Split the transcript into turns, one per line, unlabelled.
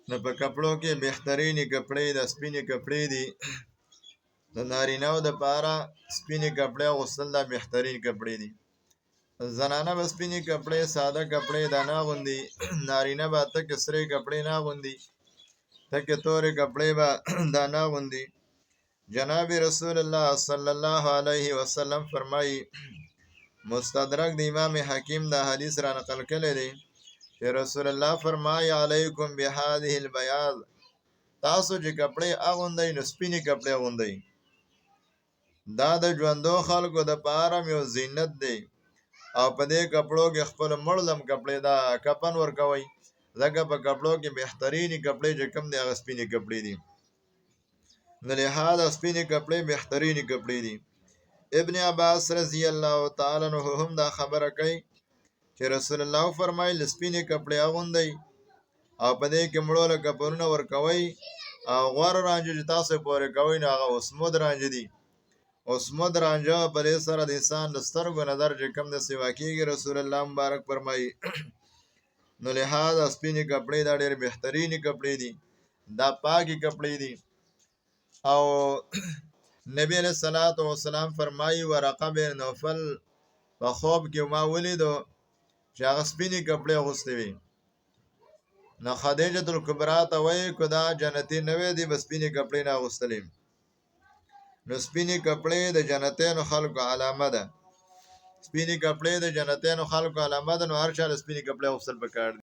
نو په کپړو کې بهترینی کپړې د سپینې کپړې دي د نارینه‌و دپاره سپینې کپړې اغوستل دا بهترین کپړې دي زنانه به سپینې کپړې ساده کپړې دا نه اغوندي نارینه به تکې سرې کپړې نه اغوندي تکې تورې کپړې به دا نه اغوندي جناب رسول الله صلی الله علیه وسلم فرمایي مستدرک د امام حکیم دا حدیث را نقل کړی دی چې رسول الله فرمایي علیکم بهذه البیاض تاسو چې کپړې اغوندئ نو سپینې کپړې اغوندئ دا د ژوندو خلکو د پاره یو زینت دی او په دې کپړو کې خپل مړلم کپړې دا کفن ورکوي ځکه په کپړو کې بهترینی کپړې چې کوم دی هغه سپینې کپړې دي نو لهذا سپینې کپړې بهترینی کپړې دي ابن عباس رضی الله تعالی عنہ هم دا خبره کوي چې رسول الله فرمایل سپینې کپړې اغوندئ او په دې کې مړو له کفنونه ورکوي او غوره رانجه چې تاسو پورې کوئ نو هغه عصمت رانجه دي عصمت رانجه په دې سره د انسان د سترګو نظر چې کوم د سیوا کېږي رسول الله مبارک فرمایي نو لهذا سپینې کپړې دا ډېر بهترینې کپړې دي دا پاکې کپړې دي او نبی علیہ الصلوۃ والسلام فرمایي ورقه بن نوفل په خوب کې ما ولیدو چې هغه سپینې کپړې اغوستې وي نو خدیجه الکبرا ته وایي که دا جنتي نه وی دی به سپینې کپړې نه اغوستلې نو سپینې کپړې د جنتینو خلکو علامه ده سپینې کپړې د جنتینو خلکو علامه ده نو هر چا له سپینې کپړې اغوستل پکار دي